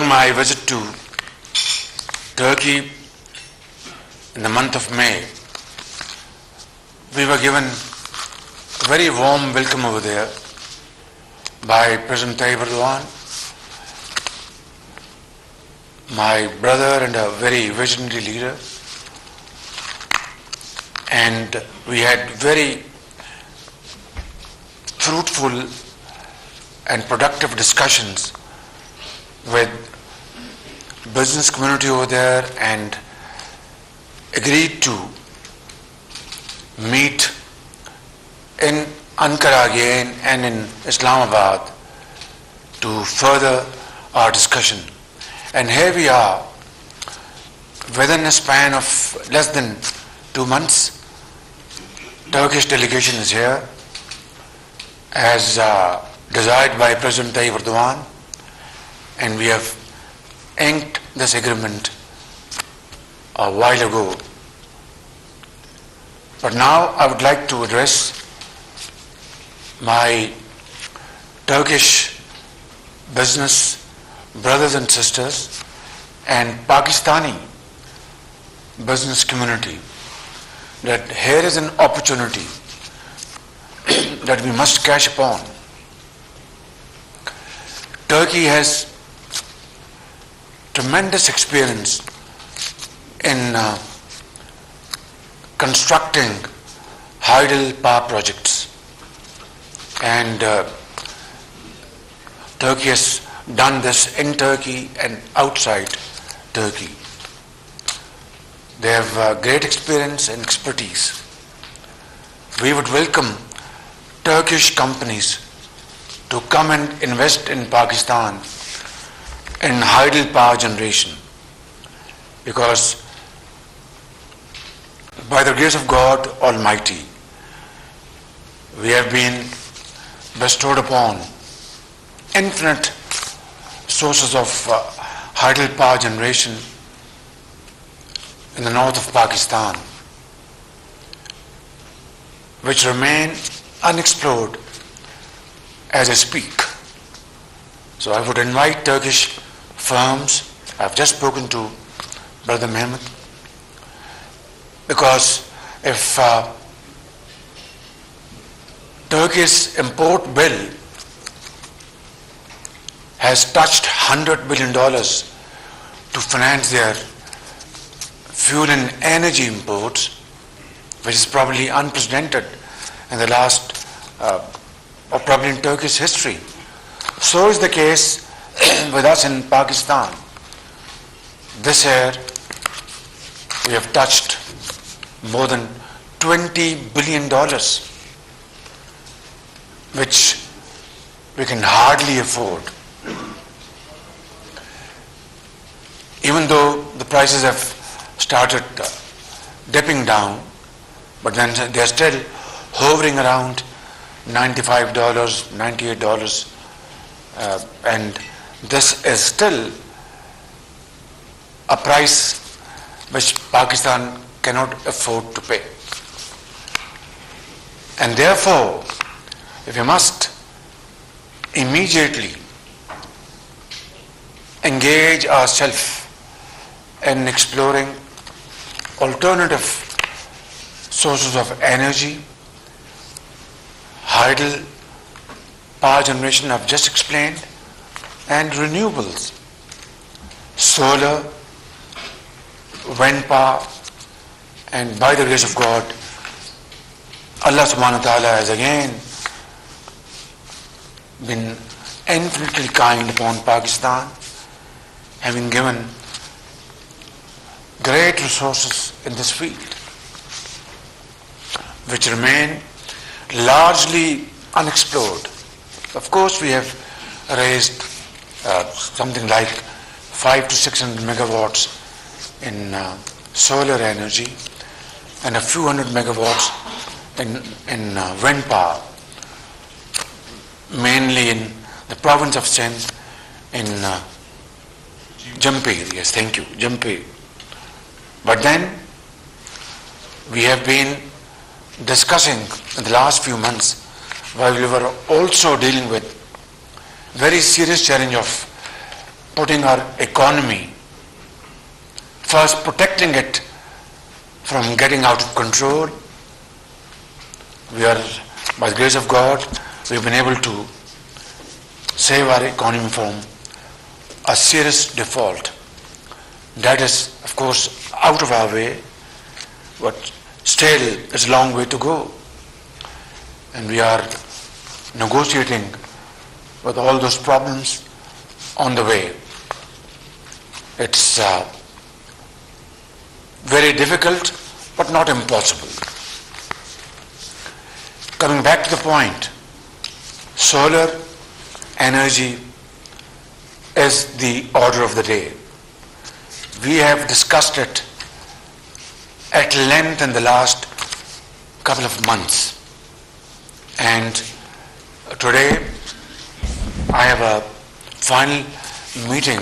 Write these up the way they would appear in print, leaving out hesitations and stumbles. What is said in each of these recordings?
During my visit to Turkey in the month of May, we were given a very warm welcome over there by President Tayyip Erdogan, my brother and a very visionary leader, and we had very fruitful and productive discussions with business community over there and agreed to meet in Ankara again and in Islamabad to further our discussion. And here we are, within a span of less than 2 months, Turkish delegation is here as desired by President Tayyip Erdogan, and we have inked this agreement a while ago. But now I would like to address my Turkish business brothers and sisters and Pakistani business community that here is an opportunity that we must cash upon. Turkey has tremendous experience in constructing hydel power projects, and Turkey has done this in Turkey and outside Turkey. They have great experience and expertise. We would welcome Turkish companies to come and invest in Pakistan in hydel power generation, because by the grace of God Almighty, we have been bestowed upon infinite sources of hydel power generation in the north of Pakistan, which remain unexplored as I speak. So I would invite Turkish firms. I've just spoken to Brother Mehmet, because if Turkey's import bill has touched $100 billion to finance their fuel and energy imports, which is probably unprecedented in the last, or probably in Turkish history. So is the case with us in Pakistan. This year, we have touched more than $20 billion, which we can hardly afford. Even though the prices have started dipping down, but then they are still hovering around $95, $98, and this is still a price which Pakistan cannot afford to pay. And therefore, if we must immediately engage ourselves in exploring alternative sources of energy, hydel power generation I've just explained, and renewables, solar, wind power, and by the grace of God, Allah subhanahu wa ta'ala has again been infinitely kind upon Pakistan, having given great resources in this field, which remain largely unexplored. Of course, we have raised something like 500 to 600 megawatts in solar energy and a few hundred megawatts in wind power, mainly in the province of Sindh, in Jampir. Yes, thank you, Jampir. But then we have been discussing in the last few months, while we were also dealing with very serious challenge of putting our economy, first protecting it from getting out of control. We are, by the grace of God, we've been able to save our economy from a serious default. That is, of course, out of our way, but still it's a long way to go. And we are negotiating with all those problems on the way. It's very difficult, but not impossible. Coming back to the point, solar energy is the order of the day. We have discussed it at length in the last couple of months. And today I have a final meeting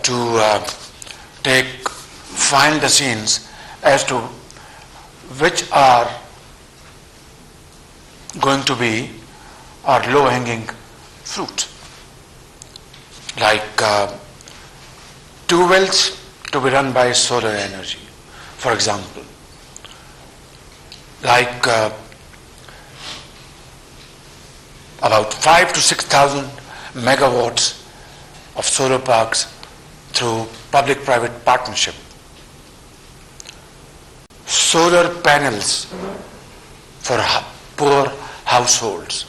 to take final decisions as to which are going to be our low-hanging fruit. Like 2 wells to be run by solar energy, for example. Like about 5,000 to 6,000 megawatts of solar parks through public-private partnership. Solar panels for poor households.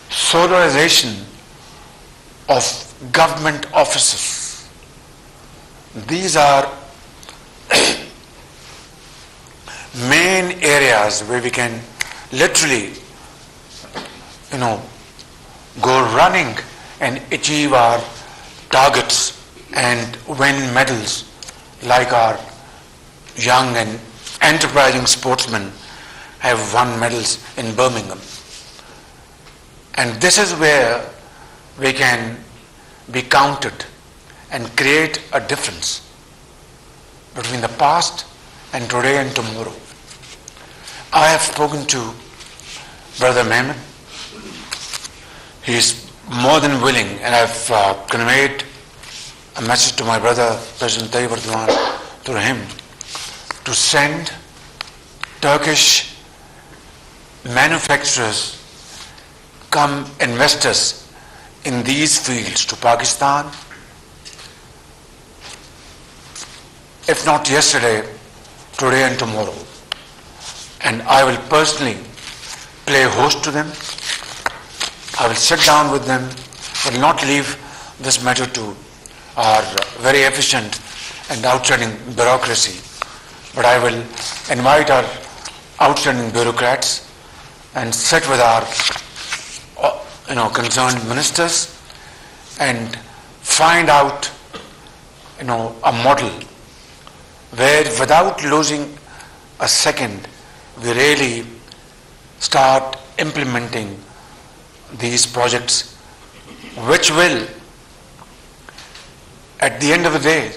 Solarization of government offices. These are main areas where we can literally, go running and achieve our targets and win medals like our young and enterprising sportsmen have won medals in Birmingham. And this is where we can be counted and create a difference between the past and today and tomorrow. I have spoken to Brother Mehmet. He is more than willing, and I've conveyed a message to my brother, President Tayyip Erdogan, through him, to send Turkish manufacturers, come investors in these fields to Pakistan. If not yesterday, today and tomorrow. And I will personally play host to them. I will sit down with them, will not leave this matter to our very efficient and outstanding bureaucracy, but I will invite our outstanding bureaucrats and sit with our concerned ministers and find out a model where without losing a second we really start implementing these projects, which will at the end of the day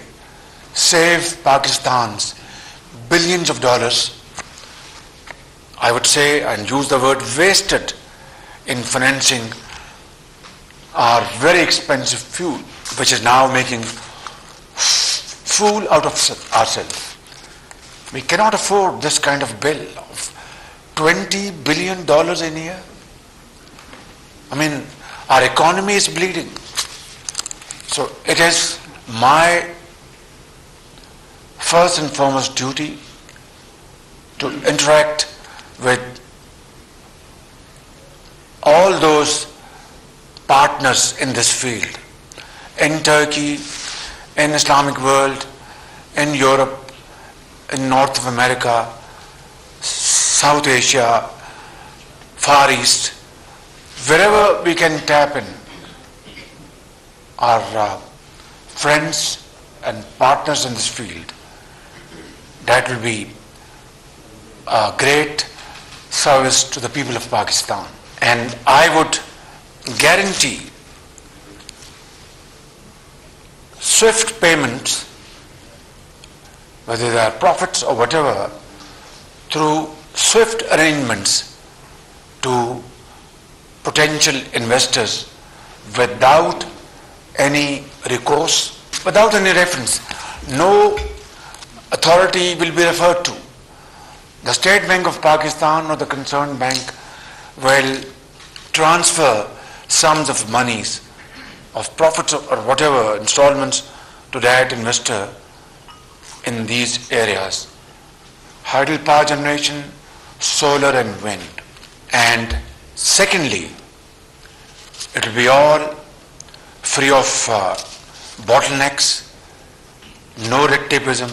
save Pakistan's billions of dollars, I would say, and use the word wasted in financing our very expensive fuel, which is now making fool out of ourselves. We cannot afford this kind of bill of $20 billion in a year. I mean, our economy is bleeding. So it is my first and foremost duty to interact with all those partners in this field, in Turkey, in Islamic world, in Europe, in North of America, South Asia, Far East, wherever we can tap in our friends and partners in this field. That will be a great service to the people of Pakistan. And I would guarantee swift payments, whether they are profits or whatever, through swift arrangements to potential investors without any recourse, without any reference. No authority will be referred to. The State Bank of Pakistan or the concerned bank will transfer sums of monies, of profits or whatever, installments to that investor in these areas. Hydropower generation, solar and wind. And secondly, it will be all free of bottlenecks, no red tapeism,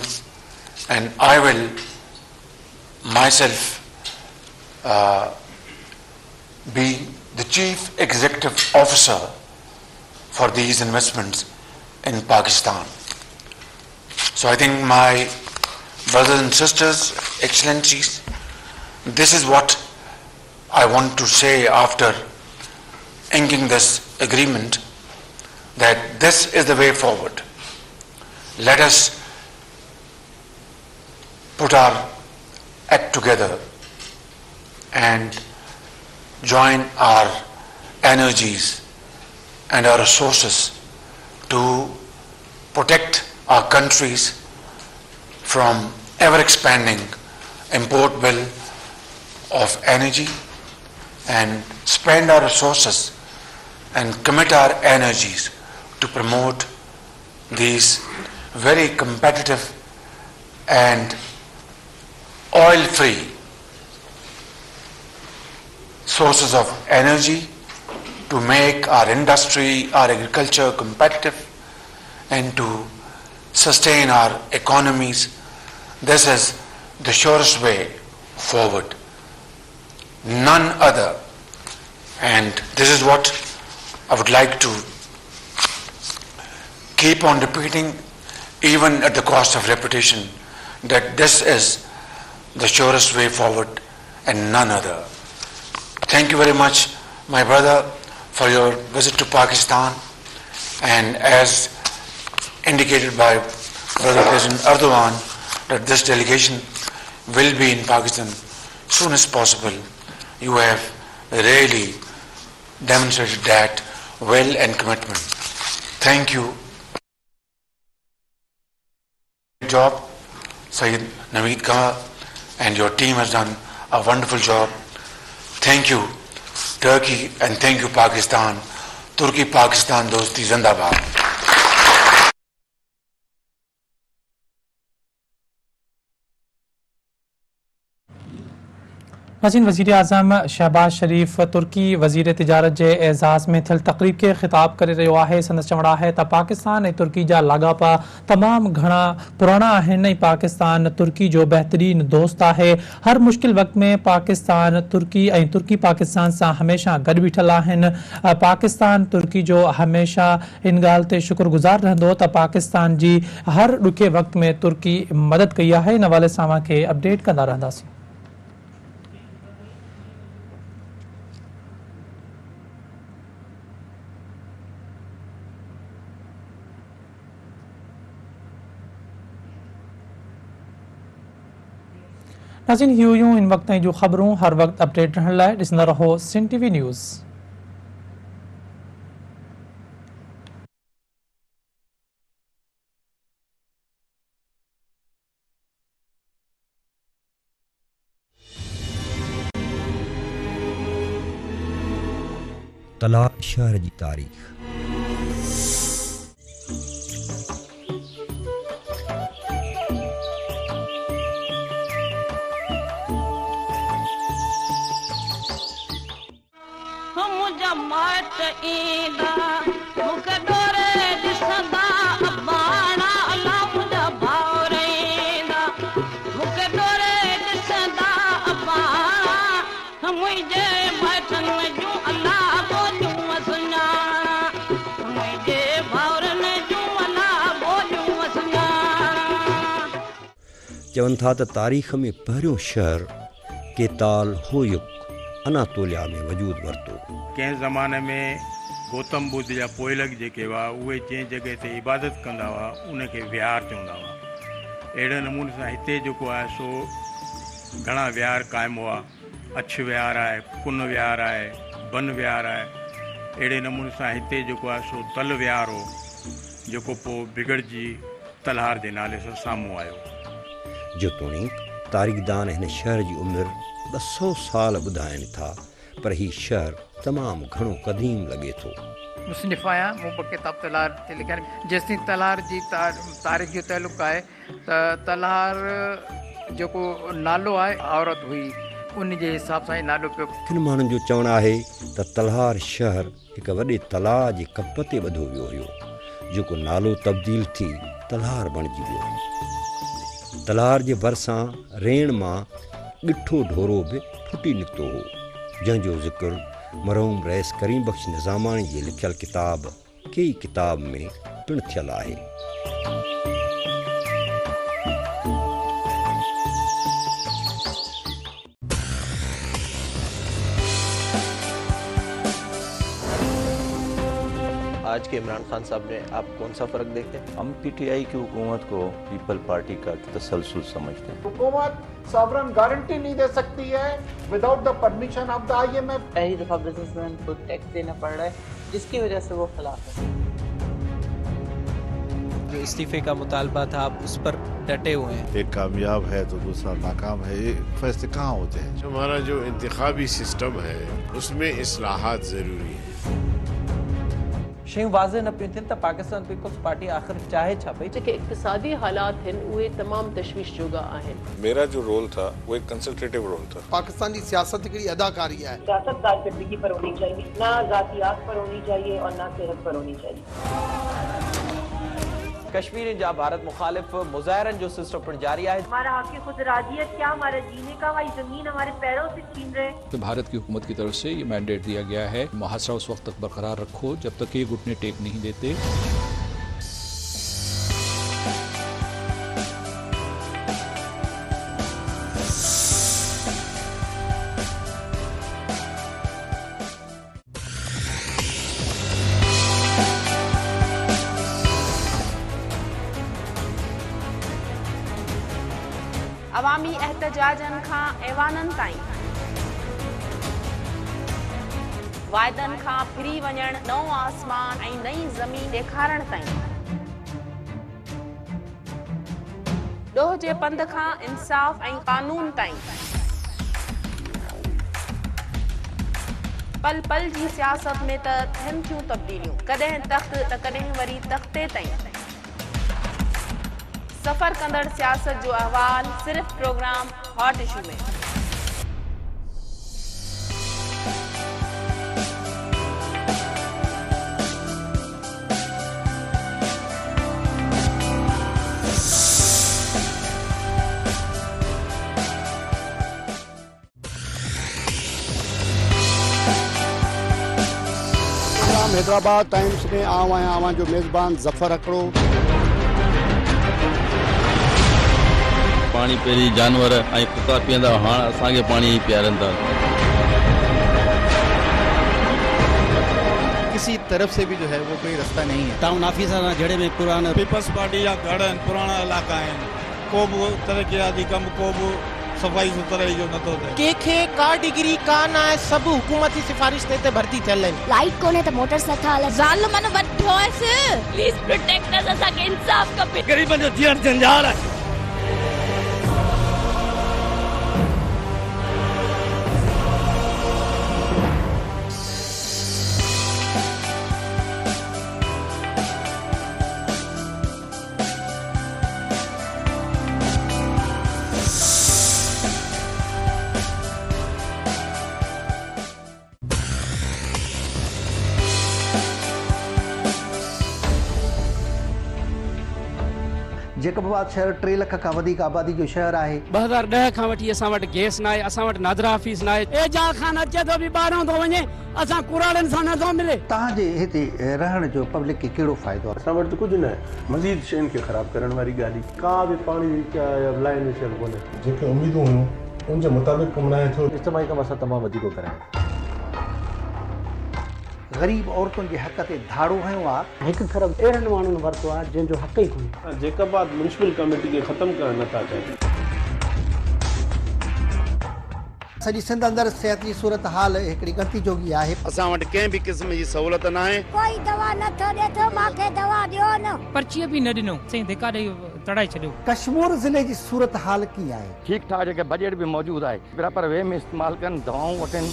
and I will myself be the chief executive officer for these investments in Pakistan. So I think my brothers and sisters, excellencies, this is what I want to say after inking this agreement, that this is the way forward. Let us put our act together and join our energies and our resources to protect our countries from ever expanding import bill of energy, and spend our resources and commit our energies to promote these very competitive and oil-free sources of energy, to make our industry, our agriculture competitive, and to sustain our economies. This is the surest way forward, none other. And this is what I would like to keep on repeating, even at the cost of repetition, that this is the surest way forward and none other. Thank you very much, my brother, for your visit to Pakistan, and as indicated by Brother President Erdogan, that this delegation will be in Pakistan as soon as possible. You have really demonstrated that will and commitment. Thank you. Good job, Sayyid Naveed Khan, and your team has done a wonderful job. Thank you, Turkey, and thank you, Pakistan. Turkey-Pakistan dosti zindabad. नाज़रीन, वज़ीर आज़म शहबाज शरीफ़ तुर्की वज़ीर तिजारत जे एज़ाज़ में थियल तक़रीब के ख़िताब करे रहियो आहे। संदसि चवण आहे त पाकिस्तान ऐं तुर्की जा लाॻापा तमामु घणा पुराणा आहिनि ऐं पाकिस्तान तुर्की जो बहितरीन दोस्त आहे। हर मुश्किल वक़्त में पाकिस्तान तुर्की ऐं तुर्की पाकिस्तान सां हमेशह गॾु बीठल आहिनि। पाकिस्तान तुर्की जो हमेशह इन ॻाल्हि ते शुक्रगुज़ार रहंदो त पाकिस्तान जी हर ॾुखे वक़्त में तुर्की मदद कई आहे। इन हवाले सां अव्हांखे अपडेट कंदा रहंदासीं। नाज़रीन, इन वक्त जूं ख़बरूं हर वक्त अपडेट रहण लाइ ॾिसंदा रहो सिंध टीवी न्यूज़। तला शहर जी तारीख़। चवनि था त तारीख़ में पहिरियों शहर केताल होयुक अनातोलिया में वजूद वरितो। कंहिं ज़माने में गौतम बुद्ध जा पोइलग जेके हुआ उहे जंहिं जॻह ते इबादत कंदा हुआ उनखे विहार चवंदा हुआ। अहिड़े नमूने सां हिते जेको आहे सो घणा विहार क़ाइमु हुआ। अछ विहार आहे, कुन विहार आहे, बन विहार आहे, अहिड़े नमूने सां हिते जेको आहे सो तल विहार हो जेको पोइ बिगड़जी तलहार जे नाले सां साम्हूं आयो। जेतोणीकि तारीख़दान हिन शहर जी उमिरि 200 साल ॿुधाइनि था, पर हीउ शहर तमामु घणो क़दीम लॻे थो। मुसनिफ़ आहियां, मूं ॿ किताब तलहार ते लिखिया आहिनि। जेसिताईं तलहार जी तारीख़ जो तालुक़ु आहे त तलहार जेको नालो आहे औरत हुई, उन जे हिसाब सां ई नालो पियो। किन माण्हुनि जो चवणु आहे त तलहार शहर हिकु वॾे तलाउ जे कप ते ॿधो वियो हुयो, जेको नालो तब्दील थी तलहार बणिजी वियो। तलहार जे भरिसां रेण मां ॻिठो ढोरो बि फुटी निकितो हो, जंहिंजो ज़िक्र मरहूम रईस करीम बख़्श निज़ामाणी जी लिखियल किताब कई किताब में पिणु थियल आहे। आज के इमरान खान साहब में आप कौन सा फ़र्क देखते हैं? हम पीटीआई की हुकूमत को पीपल पार्टी का तसलसल समझते हैं। हुकूमत सॉवरन गारंटी नहीं दे सकती है without the permission of the IMF। पहली दफ़ा बिजनेसमैन को टैक्स देना पड़ रहा है, जिसकी वजह से वो खिलाफ है। जो इस्तीफे का मुतालबा था, आप उस पर डटे हुए हैं। एक कामयाब है तो दूसरा नाकाम है, ये फैसले कहाँ होते हैं? हमारा जो इंतखाबी सिस्टम है उसमें इस्लाहात ज़रूरी है। शयूं वाज़े न पियूं थियनि त पाकिस्तान पीपल्स पार्टी आख़िर चाहे छा पई? जेके इक़्तिसादी हालात आहिनि उहे तमामु तशवीश जोगा आहिनि। मेरा जो रोल था वो एक कंसल्टेटिव रोल था। पाकिस्तान की सियासत की अदाकारी है। सियासत कारकर्दगी पर होनी चाहिए, ना ज़ातियात पर होनी चाहिए और ना सेहत पर होनी चाहिए। कश्मीर जा भारत मुखालिफ मुज़ाहिरनि जो सिस्टम पर जारी है। हमारा हक़ खुद राजियत क्या, हमारे जीने का हमारी ज़मीन हमारे पैरों से छीन रहे। तो भारत की हुकूमत की तरफ से ये मैंडेट दिया गया है, मुहासरा उस वक्त तक बरकरार रखो जब तक ये घुटने टेक नहीं देते। अवामी एहतजाजनि खां ऐवाननि ताईं, वाइदनि खां फिरी वञण, नओं आसमान ऐं नई ज़मीन ॾेखारण ताईं, ॾोह जे पंध खां इंसाफ़ ऐं कानून ताईं, पल पल जी सियासत में त थियनि थियूं तब्दीलियूं, कॾहिं तख़्त त कॾहिं वरी तख़्ते ताईं। सफ़र कंदड़ सियासत जो अहवाल सिर्फ़ प्रोग्राम हॉट इशू में। हैदराबाद टाइम्स में आवां जो मेज़बान ज़फ़र अकड़ो। पानी पहिरीं जानवर ऐं कुता पीअंदा, हाणे असांखे पाणी पीआरनि था। किसी तरफ से भी जो है वो कोई रास्ता नहीं है। टाउन ऑफिस जड़े में पुराना पीपल्स पार्टी जा घर आहिनि, पुराणा इलाइक़ा आहिनि, को बि तरक़ियाती कमु, को बि सफ़ाई सुथराई जो नथो थिए। कंहिंखे का डिग्री कान आहे, सभु हुकूमती सिफारिश ते भर्ती थियल आहिनि। लाइट कोन्हे त मोटर्स नथा हलनि। ज़ालिमनि वठो अस, प्लीज प्रोटेक्ट अस, असांखे इंसाफ़ खपे। गरीबनि जो जीअण जंजाल आहे। जेकबाबाद शहर 3 लख खां वधीक आबादी जो शहर आहे। 2010 खां वठी असां वटि गैस न आहे, असां वटि नादरा ऑफिस न आहे। एजाज खान अचे तो बि ॿाहिरां थो वञे, असां कुराड़नि सां नथो मिले। तव्हांजे हिते रहण जो पब्लिक खे कहिड़ो फ़ाइदो आहे? असां वटि कुझु न आहे, मज़ीद शयुनि खे ख़राबु करण वारी ॻाल्हि का बि पाणी लाइन विछियल कोन्हे। जेके उमेदूं हुयूं उन जे मुताबिक़ कमु न थियो। इज्तिमाही कमु असां तमामु वधीक करायूं। ग़रीब औरतुनि जे हक़ ते धाड़ो हयो आहे। हिकु खरब अहिड़नि माण्हुनि वरितो आहे जंहिंजो हक़ ई कोन्हे। जेकबाद म्युनिसिपल कमेटी खे ख़तमु करणु नथा चाहिनि। सॼी सिंध अंदरि सिहत जी सूरत हाल हिकिड़ी गणती जोगी आहे। असां वटि कंहिं बि क़िस्म जी सहूलियत न आहे। कोई दवा नथो ॾे थो, मूंखे दवा ॾियो न। पर्चीअ बि न ॾिनो, चई धिका ॾेई तड़ाए छॾियो। कश्मीर ज़िले जी सूरत हाल कीअं आहे? ठीकु ठाक जेके बजट बि मौजूदु आहे, पर वे में इस्तेमालु कनि, दवाऊं वठनि।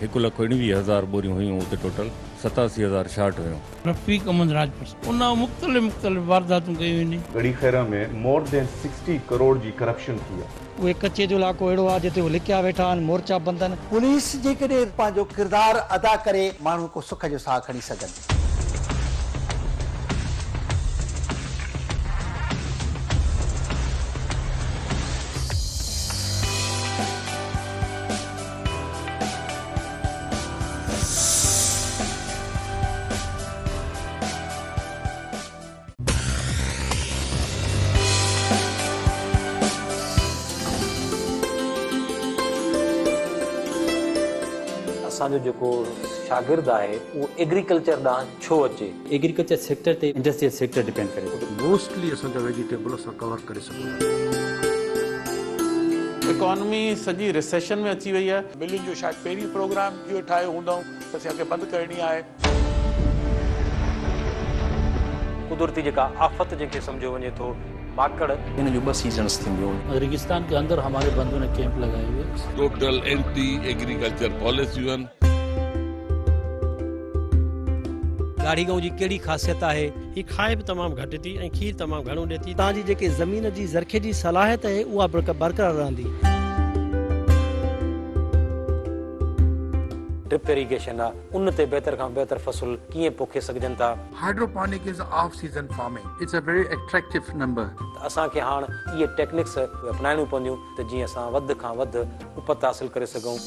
1,19,000 बोरियूं हुयूं उते टोटल 87,000 शार्ट हुयूं। रफ़ीक अहमद राजपूत उन मुख़्तलिफ़ वारदातूं कयूं आहिनि। गड़ी खैरा में मोर देन 60 करोड़ जी करप्शन थी आहे। उहे कचे जो इलाइक़ो अहिड़ो आहे जिते लिकिया वेठा आहिनि, मोर्चा बंदनि। पुलिस जेकॾहिं पंहिंजो किरदारु अदा करे माण्हू को सुख जो साह खणी सघनि। असांजो जेको शागिर्द आहे उहो एग्रीकल्चर ॾांहुं छो अचे? एग्रीकल्चर सेक्टर ते इंडस्ट्रियल सेक्टर डिपेंड करे। मोस्टली असांजा वेजिटेबल असां कवर करे सघूं। इकोनॉमी सॼी रिसेशन में अची वई आहे। बिलियुनि जो शायदि पहिरीं प्रोग्राम इहो ठाहियो हूंदो त असांखे बंदि करणी आहे। कुदरती जेका आफ़त जंहिंखे सम्झो वञे थो, माकड़, इन जो 2 सीजन्स थींदियूं। रेगिस्तान के अंदर हमारे बंधुओं ने कैंप लगाए हुए। टोटल एंटी एग्रीकल्चर पॉलिसियूं। गाढ़ी गांव जी कहिड़ी ख़ासियत आहे? ही खाए बि तमामु घटि थी ऐं खीर तमामु घणो ॾिए थी। तव्हांजी जेके ज़मीन जी ज़रखे जी सलाहियत आहे उहा बरक़रार रहंदी। ड्रिप इरिगेशन आहे, उन ते बहितर खां बहितर फसल कीअं पोखे सघजनि था। Hydroponic is off season farming. It's a very attractive number. असांखे हाणे इहे टेक्निक्स अपनाइणियूं पवंदियूं त जीअं असां वधि खां वधि उपत हासिल करे सघूं।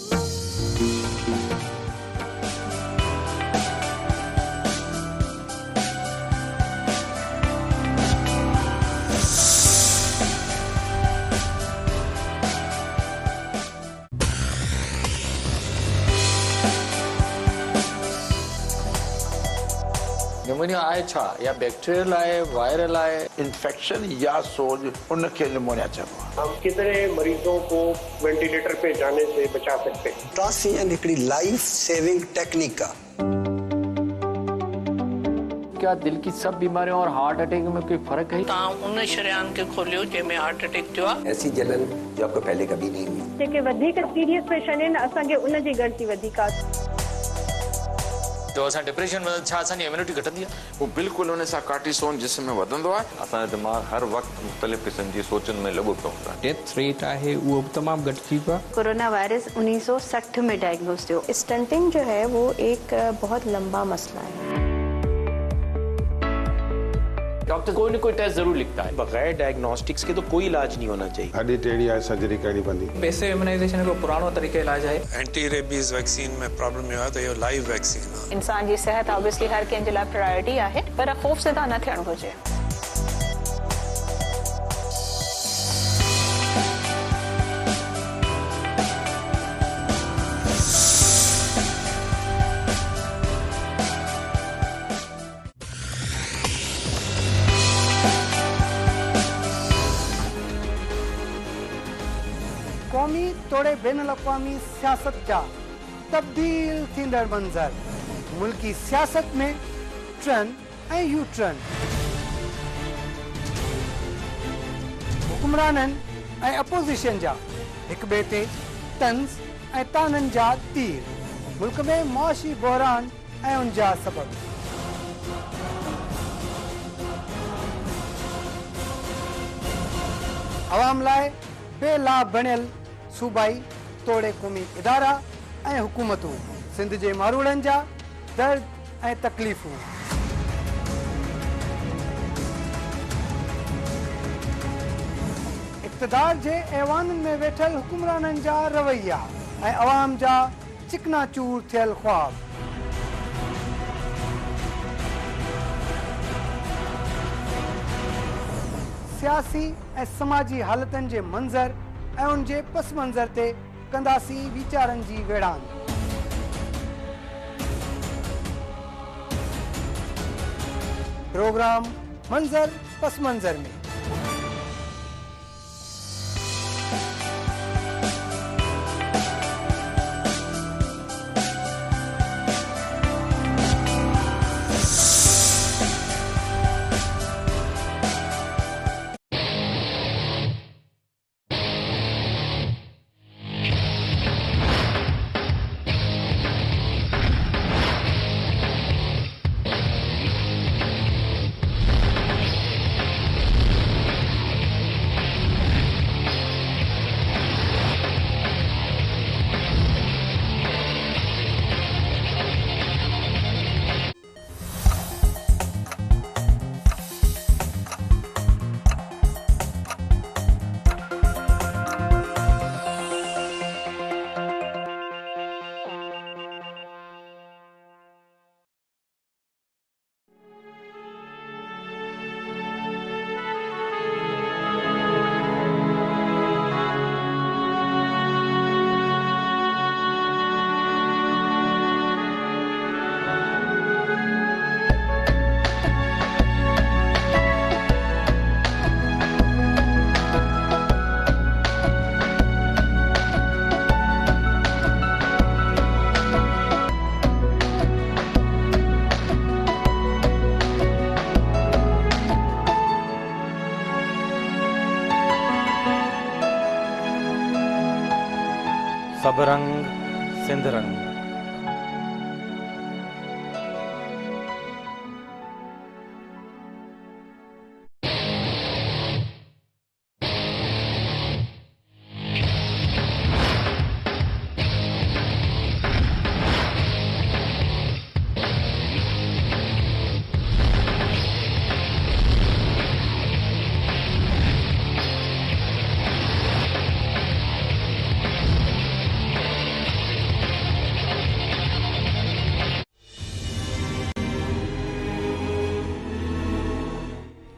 निमोनिया आहे छा? या बैक्टीरियल आहे, वायरल आहे, इन्फेक्शन या सोज, उनखे निमोनिया चइबो आहे। हम कितने मरीजों को वेंटिलेटर पे जाने से बचा सकते हैं? ट्रांसिएंट हिकड़ी लाइफ सेविंग टेक्निक का। क्या दिल की सब बीमारियों और हार्ट अटैक में कोई फर्क है? उन शरियान के खोलियो जंहिंमें हार्ट अटैक थियो आहे। ऐसी जलन जो आपको पहले कभी नहीं हुई। जेके वधीक सीरियस पेशेंट आहिनि असांखे उन जी गिणती वधीक आहे। जो असां डिप्रेशन में छा असांजी इम्यूनिटी घटंदी आहे? वो बिल्कुलु उन सां कार्टिसोन जिस्म में वधंदो आहे। असांजो दिमाग़ हर वक़्तु मुख़्तलिफ़ क़िस्म जी सोचनि में लॻो पियो हूंदो आहे। डेथ रेट आहे उहो तमामु घटि थी पियो आहे। कोरोना वायरस 1960 में डायग्नोज थियो। स्टंटिंग जो है वो एक बहुत लंबा मसला है। डॉक्टर कोई न कोई टेस्ट जरूर लिखता है। बगैर डायग्नोस्टिक्स के तो कोई इलाज नहीं होना चाहिए। हड्डी टेढ़ी आहे, सर्जरी करनी पवंदी। पैसे इम्यूनाइजेशन को पुरानो तरीक़े इलाज आहे। एंटी रेबीज़ वैक्सीन में प्रॉब्लम इहो आहे त इहो लाइव वैक्सीन आहे। इंसान जी सेहत ऑब्वियसली हर कंहिंजे लाइ प्रायोरिटी आहे, पर ख़ौफ़ज़दा न थियणु घुरिजे। क़ौमी तोड़े बैन अल-अक़वामी सियासत जा तब्दील थींदड़ मंज़र। मुल्की सियासत में टर्न ऐं यू टर्न। हुक्मराननि ऐं अपोज़िशन जा हिक ॿिए ते तंज़ ऐं ताननि जा तीर। मुल्क में मुआशी बहरान ऐं उन जा सबब। अवाम लाइ बेलाभ बणियल सूबाई तोड़े क़ौमी इदारा ऐं हुकूमतूं। सिंध जे मारूड़नि जा दर्द ऐं तकलीफ़ूं। इक़्तिदार जे ऐवाननि में वेठल हुक्मराननि जा रवैया ऐं अवाम जा चिकनाचूर थियल ख्वाब। सियासी ऐं समाजी हालतनि जे मंज़र ऐं उन जे पस मंज़र ते कंदासीं वीचारनि जी वेड़ान। प्रोग्राम मंज़र पस मंज़र में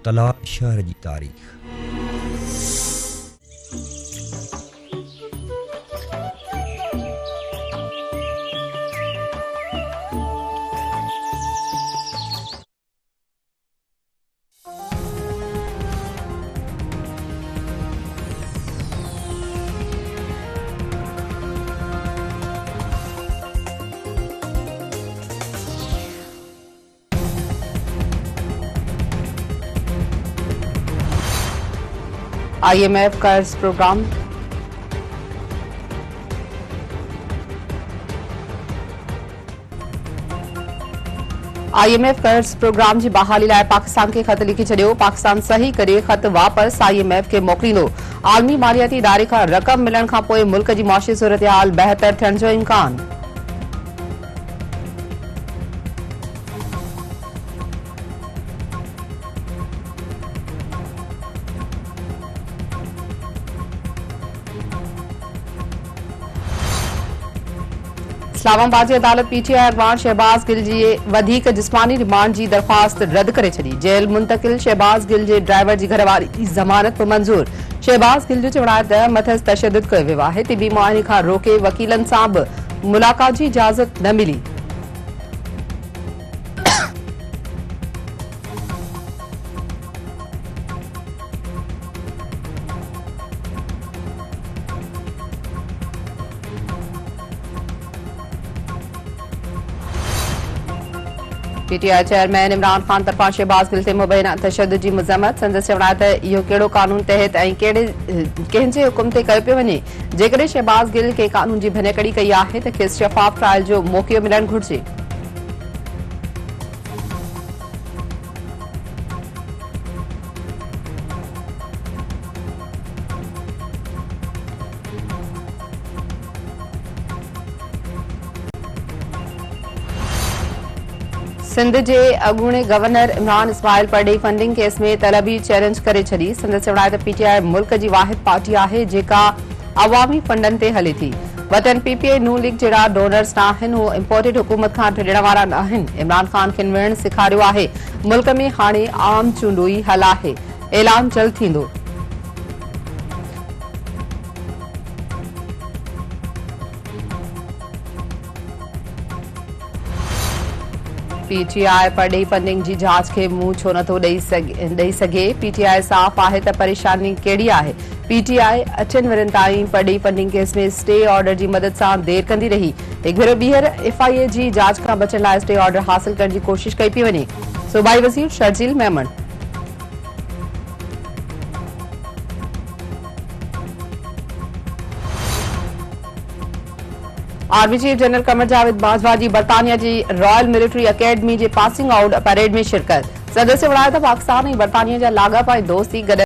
तलार शहर जी तारीख़। IMF कर्ज प्रोग्राम IMF कर्ज प्रोग्राम जी बहाली लाइ पाकिस्तान खे ख़त लिखी छॾियो। पाकिस्तान सही करे ख़त वापसि IMF खे मोकिलींदो। आलमी मालियाती इदारे खां रक़म मिलण खां पोइ मुल्क जी मुआशी सूरतहाल बहितर थियण जो इम्कान। इस्लामाबाद जी अदालत PTI अॻवान शहबाज़ गिल जी वधीक जिस्मानी रिमांड जी दरख़्वास्त रद्द करे छॾी। जेल मुंतकिल शहबाज़ गिल जे ड्राइवर जी घरवारी जी ज़मानत मंज़ूर। शहबाज़ गिल जो चवणु आहे त मथस तशद्दुद कयो वियो आहे। तिबी मुआइने खां रोके वकीलनि सां बि मुलाक़ात जी इजाज़त न मिली। PTI चेयरमैन इमरान खान तरफां शहबाज़ गिल ते मुबैना तशद्दुद जी मज़म्मत। संदसि चवणु आहे त इहो कहिड़ो कानून तहत ऐं कंहिंजे हुकुम ते कयो पियो वञे। जेकॾहिं शहबाज़ गिल के कानून जी भञकड़ी कई आहे त खेसि शफ़ाफ़ ट्रायल जो मौक़ो मिलणु घुरिजे। सिंध जे अॻूणे गवर्नर इमरान इस्माइल परडेई फंडिंग केस में तलबी चैलेंज करे छॾी। संदसि चवणु आहे त PTI मुल्क जी वाहिद पार्टी आहे जेका अवामी फंडनि ते हले थी। वतन PPI नून लीग जहिड़ा डोनर्स न आहिनि, हू इम्पोर्टेड हुकूमत खां टिड़ण वारा न आहिनि। इमरान खान खे विढ़ण सेखारियो आहे। मुल्क में हाणे आम चूंडू ई हल आहे। ऐलान जल्द थींदो। PTI परडेई फंडिंग जी जांच खे मुंहुं छो नथो ॾेई सघे। PTI साफ़ आहे त परेशानी कहिड़ी आहे। PTI 8 वरनि ताईं परडेई फंडिंग केस में स्टे ऑर्डर जी मदद सां देर कंदी रही। हिकु भेरो ॿीहर FIA जी जांच खां बचण लाइ स्टे ऑर्डर हासिल करण जी कोशिश कई पई वञे। सूबाई वज़ीर Sharjeel Memon army chief general Qamar Javed Bajwa जी बरतानिया जी रॉयल मिलिट्री अकेडमी जे पासिंग आउट परेड में शिरकत। सदस्य चवणु आहे त पाकिस्तान ऐं बरतानिया जा लाॻापा ऐं दोस्ती